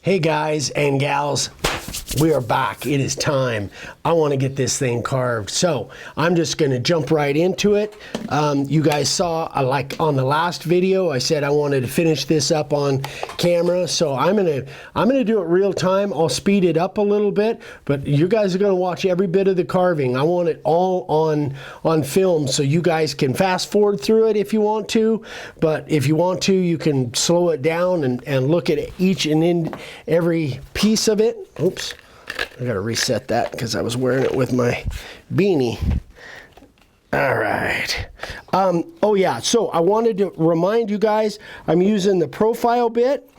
Hey guys and gals, we are back. It is time. I want to get this thing carved. So I'm just going to jump right into it. You guys saw, like on the last video, I said I wanted to finish this up on camera. So I'm gonna do it real time. I'll speed it up a little bit, but you guys are going to watch every bit of the carving. I want it all on film, so you guys can fast forward through it if you want to. But if you want to, you can slow it down and look at each and every piece of it. Oops. I gotta reset that because I was wearing it with my beanie. All right. Oh yeah, so I wanted to remind you guys, I'm using the profile bit,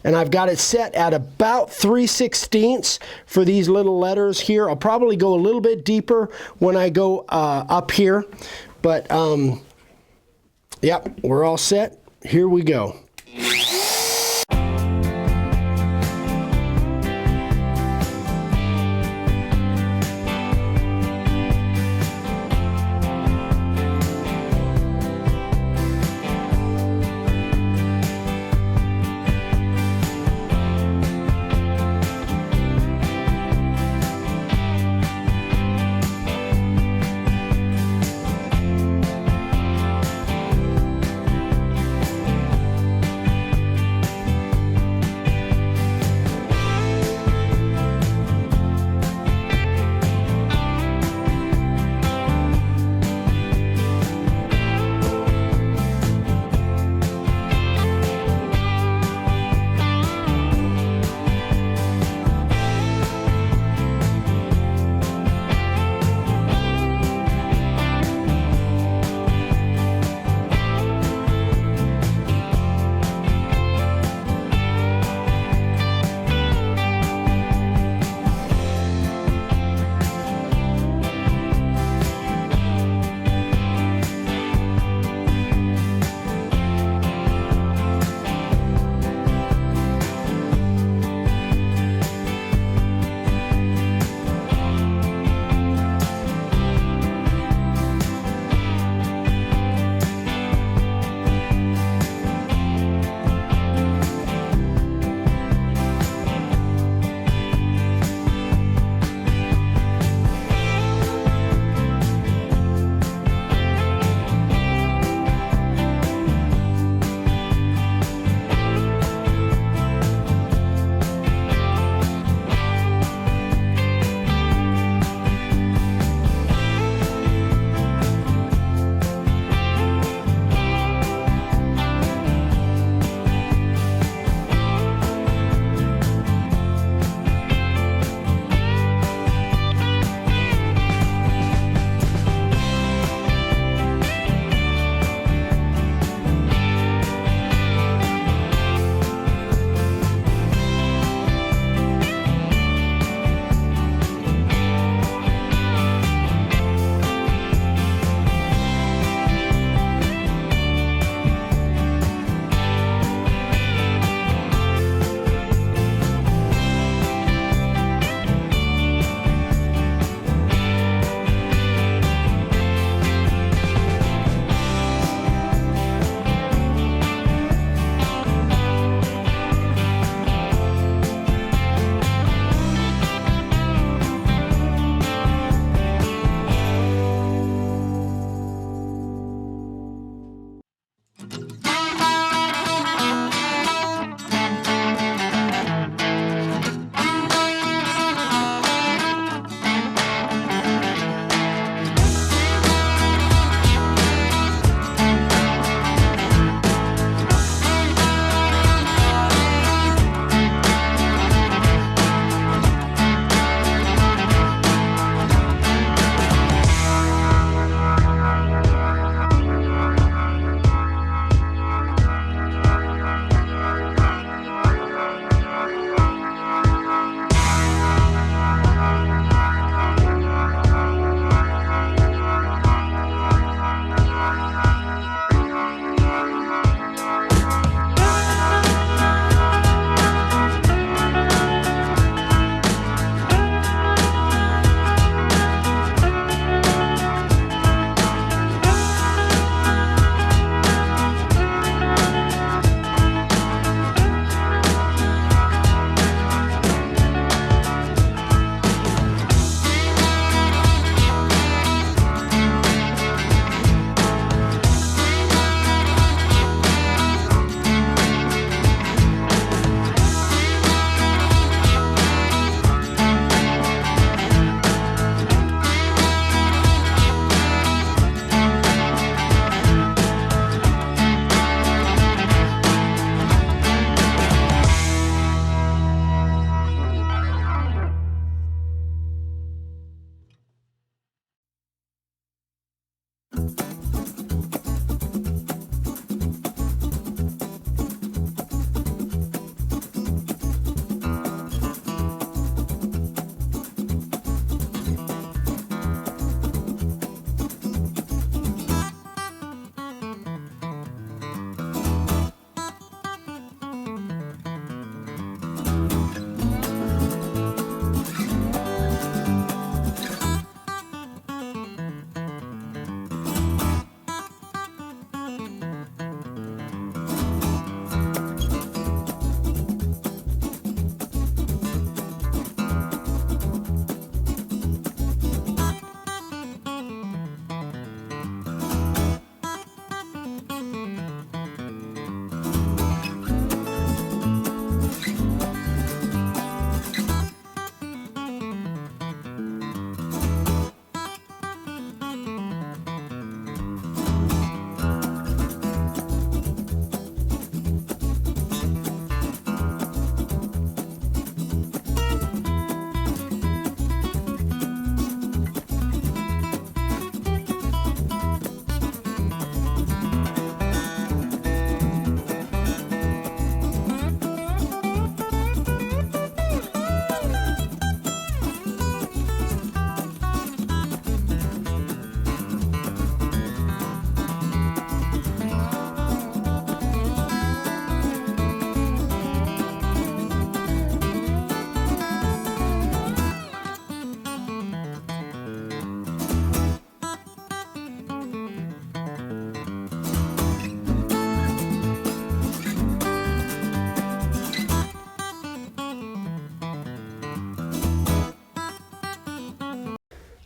and I've got it set at about 3/16 for these little letters here. I'll probably go a little bit deeper when I go up here, but yep, we're all set. Here we go.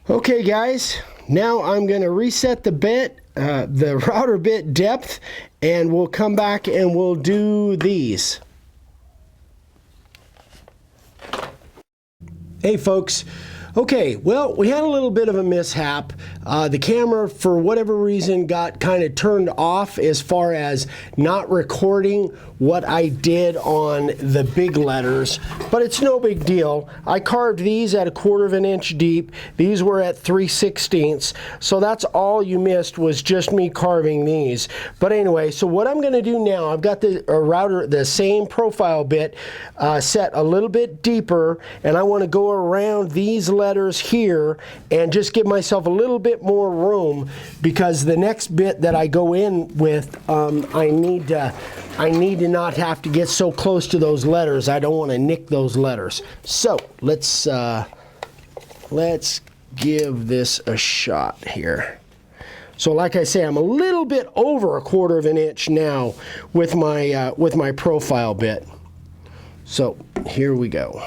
Okay guys, now I'm going to reset the bit, the router bit depth, and we'll come back and we'll do these. Hey folks, okay, well, we had a little bit of a mishap. The camera, for whatever reason, got kind of turned off as far as not recording what I did on the big letters, but it's no big deal. I carved these at 1/4 of an inch deep. These were at 3/16, so that's all you missed was just me carving these. But anyway, so what I'm going to do now, I've got the router, the same profile bit set a little bit deeper, and I want to go around these letters here and just give myself a little bit more room, because the next bit that I go in with, I need to not have to get so close to those letters. I don't want to nick those letters. So let's give this a shot here. So like I say, I'm a little bit over 1/4 of an inch now with my profile bit. So here we go.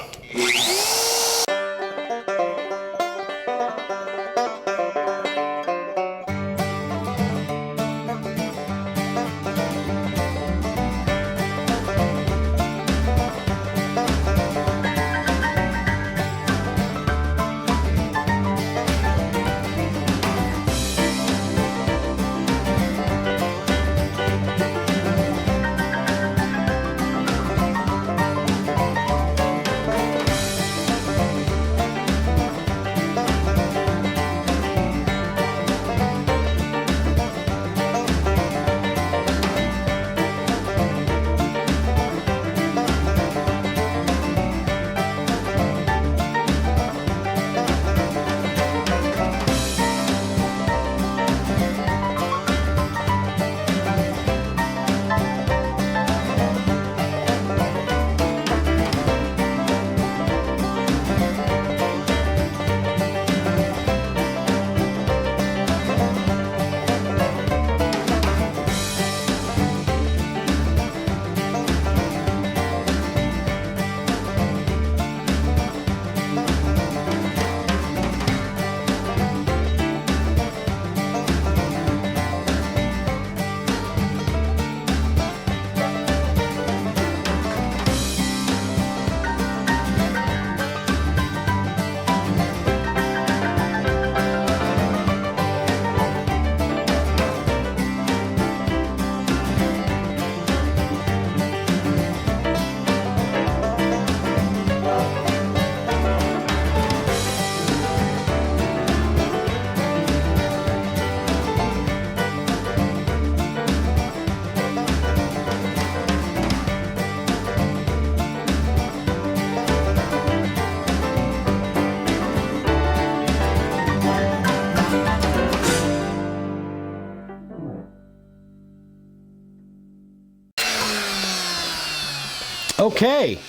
Okay,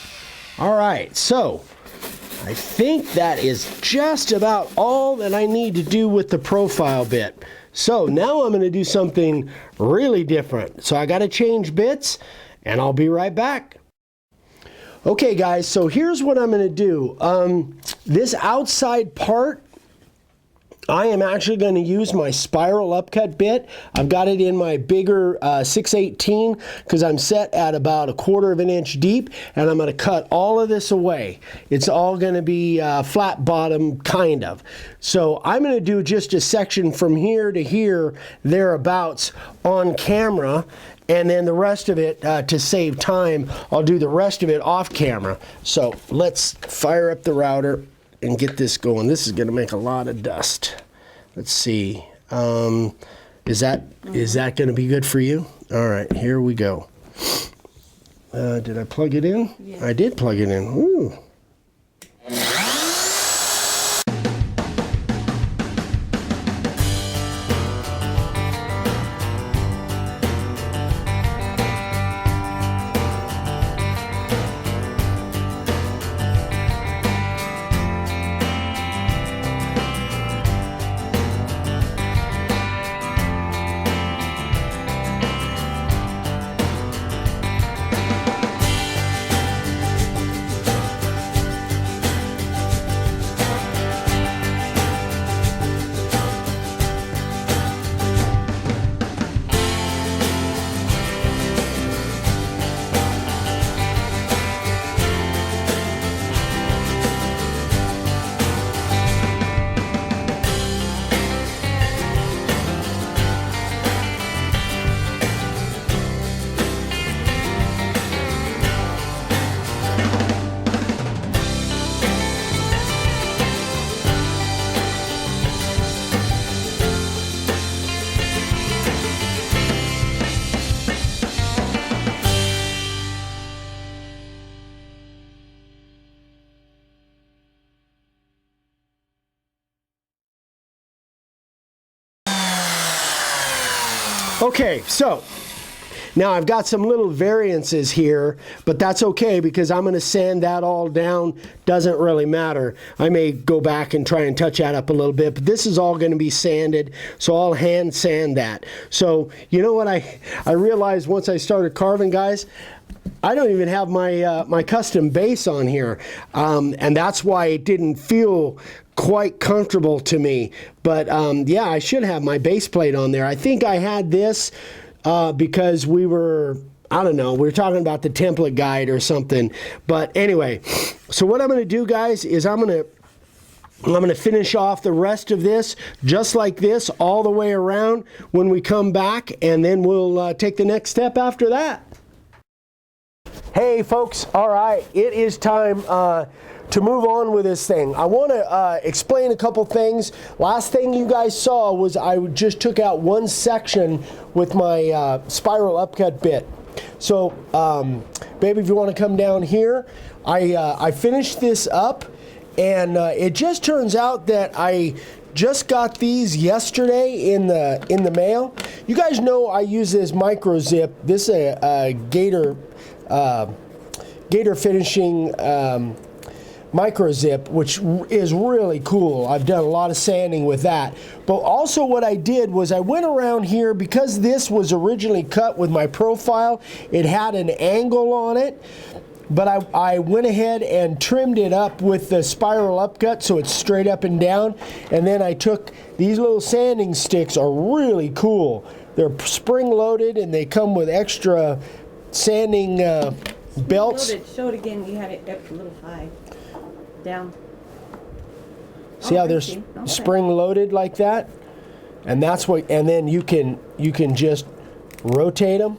all right, so I think that is just about all that I need to do with the profile bit. So now I'm going to do something really different. So I got to change bits, and I'll be right back. Okay guys, so here's what I'm going to do. This outside part, I am actually going to use my spiral upcut bit. I've got it in my bigger 6/18 because I'm set at about 1/4 of an inch deep, and I'm going to cut all of this away. It's all going to be flat bottom, kind of. So I'm going to do just a section from here to here, thereabouts, on camera, and then the rest of it, to save time, I'll do the rest of it off camera. So let's fire up the router and get this going. This is going to make a lot of dust. Let's see. Is that going to be good for you? All right, here we go. Did I plug it in? Yeah. I did plug it in. Ooh. Okay, so now I've got some little variances here, but that's okay because I'm going to sand that all down. Doesn't really matter. I may go back and try and touch that up a little bit, but this is all going to be sanded, so I'll hand sand that. So you know what I realized once I started carving, guys? I don't even have my my custom base on here, and that's why it didn't feel quite comfortable to me. But yeah, I should have my base plate on there. I think I had this because we were, I don't know, we were talking about the template guide or something. But anyway, so what I'm going to do, guys, is I'm going to finish off the rest of this just like this all the way around when we come back, and then we'll take the next step after that. Hey folks, all right, it is time to move on with this thing. I want to explain a couple things. Last thing you guys saw was I just took out one section with my spiral upcut bit. So, baby, if you want to come down here, I finished this up, and it just turns out that I just got these yesterday in the mail. You guys know I use this micro zip. This is a Gator finishing micro zip, which is really cool. I've done a lot of sanding with that. But also what I did was I went around here, because this was originally cut with my profile, it had an angle on it, but I went ahead and trimmed it up with the spiral upcut so it's straight up and down. And then I took these little sanding sticks, are really cool. They're spring loaded and they come with extra sanding belts. Show it again. You had it up a little high. Down. See how they're spring loaded like that? And that's what, and then you can just rotate them.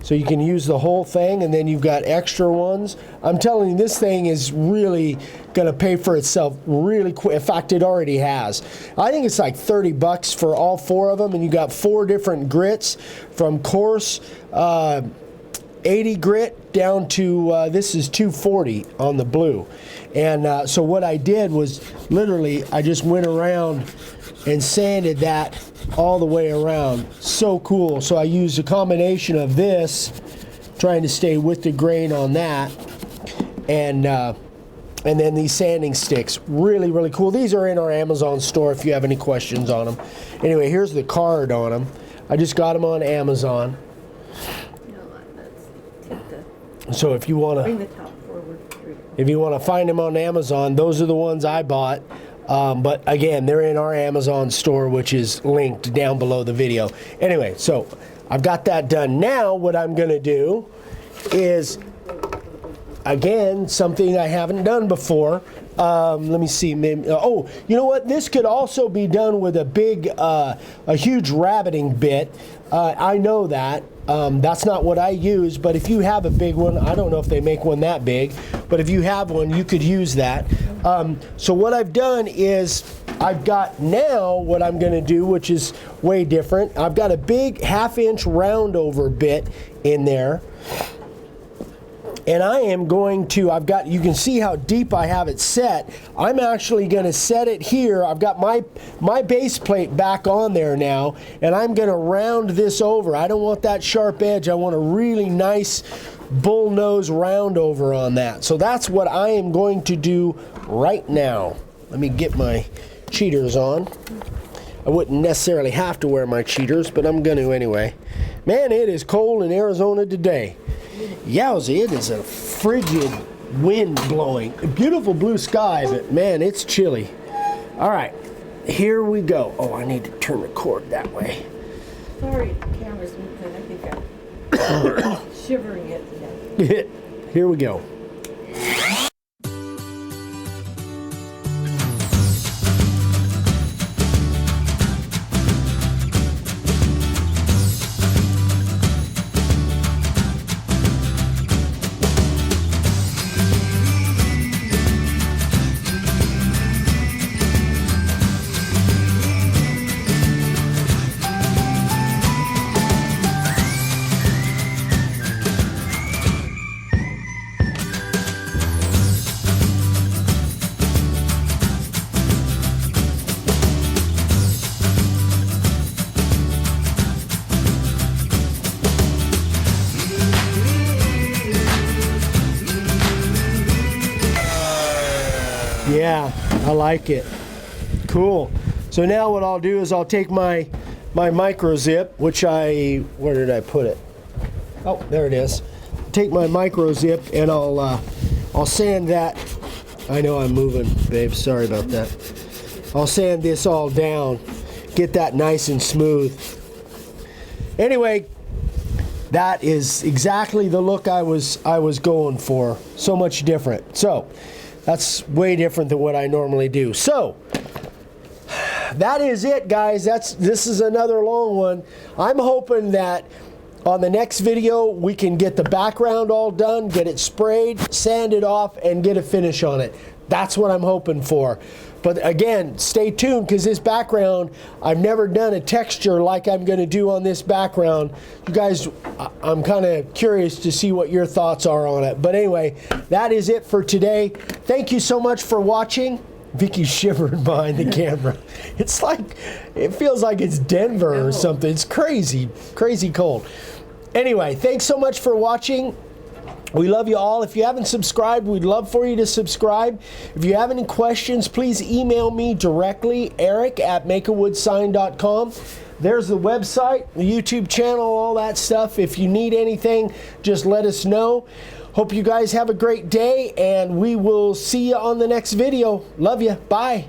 So you can use the whole thing, and then you've got extra ones. I'm telling you, this thing is really gonna pay for itself really quick. In fact, it already has. I think it's like 30 bucks for all 4 of them, and you got 4 different grits from coarse 80 grit down to this is 240 on the blue. And so what I did was literally I just went around and sanded that all the way around. So cool. So I used a combination of this, trying to stay with the grain on that, and then these sanding sticks. Really, really cool. These are in our Amazon store if you have any questions on them. Anyway, here's the card on them. I just got them on Amazon. So if you want to bring the top forward, if you want to find them on Amazon, those are the ones I bought. But again, they're in our Amazon store, which is linked down below the video. Anyway, so I've got that done. Now what I'm going to do is, again, something I haven't done before. Let me see. Maybe, oh, you know what? This could also be done with a big, a huge rabbiting bit. I know that. That's not what I use, but if you have a big one, I don't know if they make one that big, but if you have one, you could use that. So what I've done is I've got now what I'm going to do, which is way different. I've got a big 1/2-inch round over bit in there. And I am going to, you can see how deep I have it set. I'm actually going to set it here. I've got my base plate back on there now, and I'm going to round this over. I don't want that sharp edge. I want a really nice bull nose round over on that. So that's what I am going to do right now. Let me get my cheaters on. I wouldn't necessarily have to wear my cheaters, but I'm going to anyway. Man, it is cold in Arizona today. Yowzy, it is a frigid wind blowing. A beautiful blue sky, but man, it's chilly. All right, here we go. Oh, I need to turn the cord that way. Sorry, the camera's moving. I think I'm shivering it. Here we go. Yeah, I like it. Cool. So now what I'll do is I'll take my micro zip, which where did I put it? Oh, there it is. Take my micro zip and I'll sand that. I know I'm moving, babe. Sorry about that. I'll sand this all down, get that nice and smooth. Anyway, that is exactly the look I was going for. So much different. So that's way different than what I normally do. So that is it, guys. This is another long one. I'm hoping that on the next video we can get the background all done, get it sprayed, sand it off, and get a finish on it. That's what I'm hoping for. But again, stay tuned, because this background, I've never done a texture like I'm going to do on this background. You guys, I'm kind of curious to see what your thoughts are on it. But anyway, that is it for today. Thank you so much for watching. Vicky's shivering behind the camera. It's like, it feels like it's Denver or something. It's crazy, crazy cold. Anyway, thanks so much for watching. We love you all. If you haven't subscribed, we'd love for you to subscribe. If you have any questions, please email me directly, eric@makeawoodsign.com. There's the website, the YouTube channel, all that stuff. If you need anything, just let us know. Hope you guys have a great day, and we will see you on the next video. Love you. Bye.